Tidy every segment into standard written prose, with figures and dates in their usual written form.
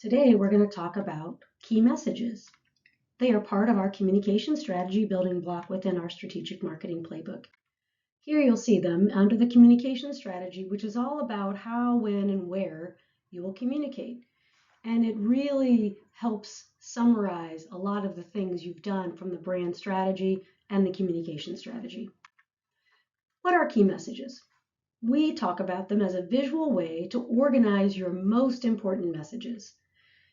Today, we're going to talk about key messages. They are part of our communication strategy building block within our strategic marketing playbook. Here you'll see them under the communication strategy, which is all about how, when, and where you will communicate. And it really helps summarize a lot of the things you've done from the brand strategy and the communication strategy. What are key messages? We talk about them as a visual way to organize your most important messages.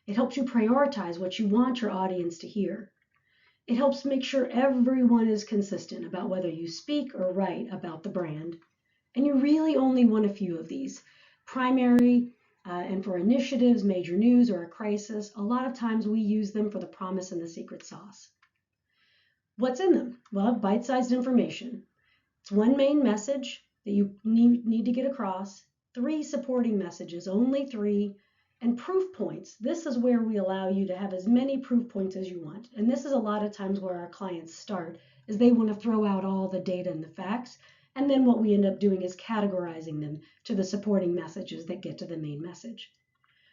It helps you prioritize what you want your audience to hear. It helps make sure everyone is consistent about whether you speak or write about the brand. And you really only want a few of these. Primary and for initiatives, major news, or a crisis, a lot of times we use them for the promise and the secret sauce. What's in them? Well, bite-sized information. It's one main message that you need to get across, 3 supporting messages, only 3, and proof points. This is where we allow you to have as many proof points as you want. And this is a lot of times where our clients start, is they want to throw out all the data and the facts. And then what we end up doing is categorizing them to the supporting messages that get to the main message.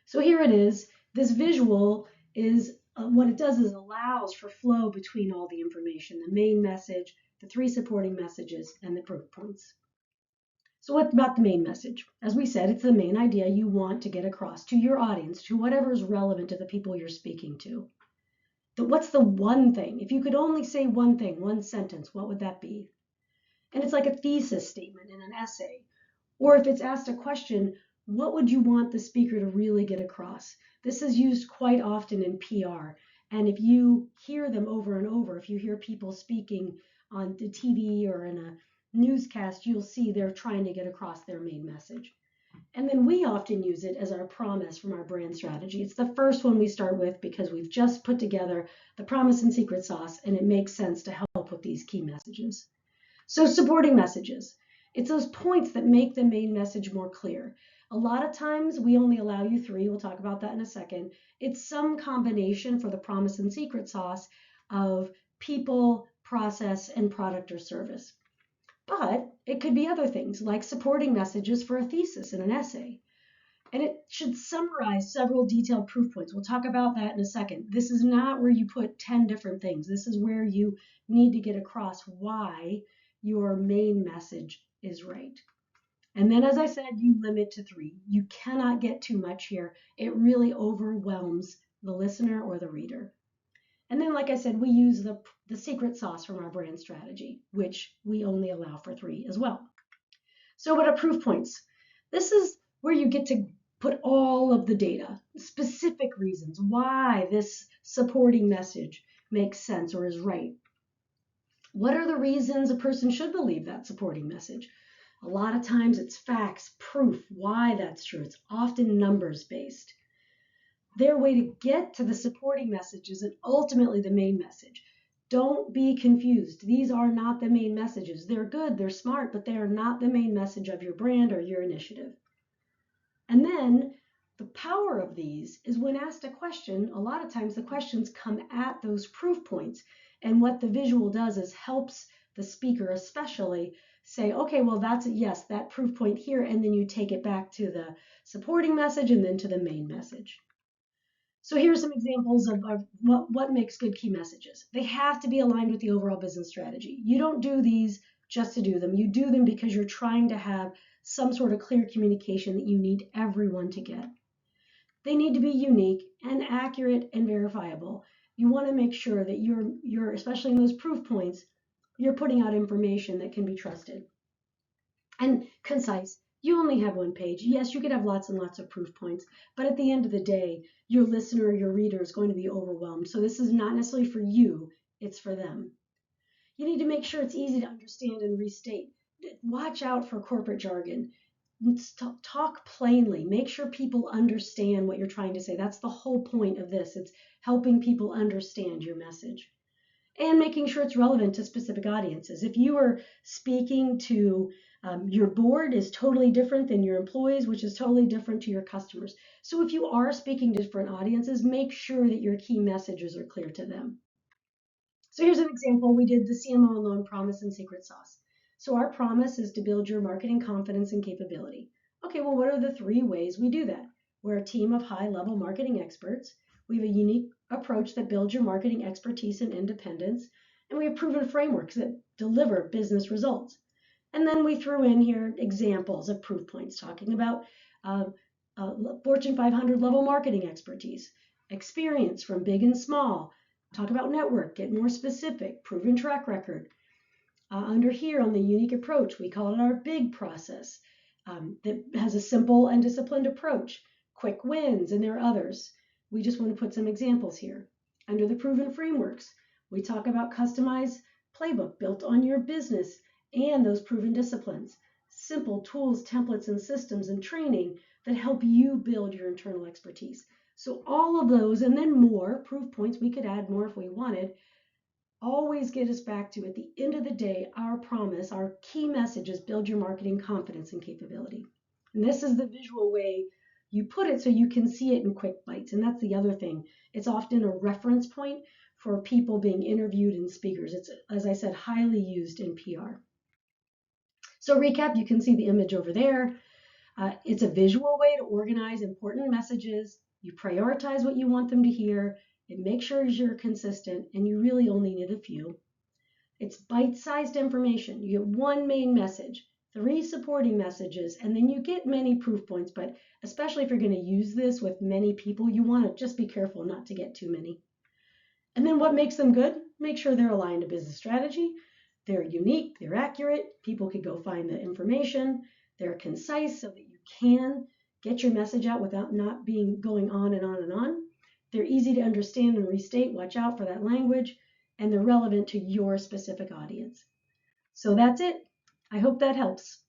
So here it is. This visual is what it does is allows for flow between all the information, the main message, the 3 supporting messages, and the proof points. So what about the main message? As we said, it's the main idea you want to get across to your audience, to whatever is relevant to the people you're speaking to. What's the one thing? If you could only say one thing, one sentence, what would that be? And it's like a thesis statement in an essay. Or if it's asked a question, what would you want the speaker to really get across? This is used quite often in PR. And if you hear them over and over, if you hear people speaking on the TV or in a newscast, you'll see they're trying to get across their main message. And then we often use it as our promise from our brand strategy. It's the first one we start with because we've just put together the promise and secret sauce, and it makes sense to help with these key messages. So supporting messages. It's those points that make the main message more clear. A lot of times we only allow you 3. We'll talk about that in a second. It's some combination for the promise and secret sauce of people, process, and product or service. But it could be other things like supporting messages for a thesis and an essay. And it should summarize several detailed proof points. We'll talk about that in a second. This is not where you put 10 different things. This is where you need to get across why your main message is right. And then, as I said, you limit to 3. You cannot get too much here. It really overwhelms the listener or the reader. And then, like I said, we use the secret sauce from our brand strategy, which we only allow for 3 as well. So what are proof points? This is where you get to put all of the data, specific reasons why this supporting message makes sense or is right. What are the reasons a person should believe that supporting message? A lot of times it's facts, proof, why that's true. It's often numbers based. Their way to get to the supporting messages and ultimately the main message. Don't be confused. These are not the main messages. They're good, they're smart, but they are not the main message of your brand or your initiative. And then the power of these is when asked a question, a lot of times the questions come at those proof points. And what the visual does is helps the speaker especially say, okay, well, that's yes, that proof point here, and then you take it back to the supporting message and then to the main message. So here's some examples of what makes good key messages. They have to be aligned with the overall business strategy. You don't do these just to do them. You do them because you're trying to have some sort of clear communication that you need everyone to get. They need to be unique and accurate and verifiable. You want to make sure that you're especially in those proof points, you're putting out information that can be trusted. And concise. You only have 1 page. Yes, you could have lots and lots of proof points, but at the end of the day, your listener, your reader is going to be overwhelmed. So this is not necessarily for you, it's for them. You need to make sure it's easy to understand and restate. Watch out for corporate jargon. Talk plainly. Make sure people understand what you're trying to say. That's the whole point of this. It's helping people understand your message and making sure it's relevant to specific audiences. If you are speaking to your board is totally different than your employees, which is totally different to your customers. So if you are speaking to different audiences, make sure that your key messages are clear to them. So here's an example. We did the CMO-OnLoan promise and secret sauce. So our promise is to build your marketing confidence and capability. Okay, well, what are the 3 ways we do that? We're a team of high-level marketing experts. We have a unique approach that builds your marketing expertise and independence, and we have proven frameworks that deliver business results. And then we threw in here examples of proof points, talking about uh, Fortune 500 level marketing expertise, experience from big and small, talk about network, get more specific, proven track record. Under here on the unique approach, we call it our big process that has a simple and disciplined approach, quick wins, and there are others. We just want to put some examples here. Under the proven frameworks, we talk about customized playbook built on your business and those proven disciplines, simple tools, templates, and systems and training that help you build your internal expertise. So all of those and then more proof points, we could add more if we wanted, always get us back to, at the end of the day, our promise, our key message is build your marketing confidence and capability. And this is the visual way you put it so you can see it in quick bites. And that's the other thing. It's often a reference point for people being interviewed and speakers. It's, as I said, highly used in PR. So recap, you can see the image over there. It's a visual way to organize important messages. You prioritize what you want them to hear. It makes sure you're consistent, and you really only need a few. It's bite-sized information. You get one main message, 3 supporting messages, and then you get many proof points, but especially if you're going to use this with many people, you want to just be careful not to get too many. And then what makes them good? Make sure they're aligned to business strategy. They're unique, they're accurate, people could go find the information, they're concise so that you can get your message out without not being going on and on and on. They're easy to understand and restate, watch out for that language, and they're relevant to your specific audience. So that's it. I hope that helps.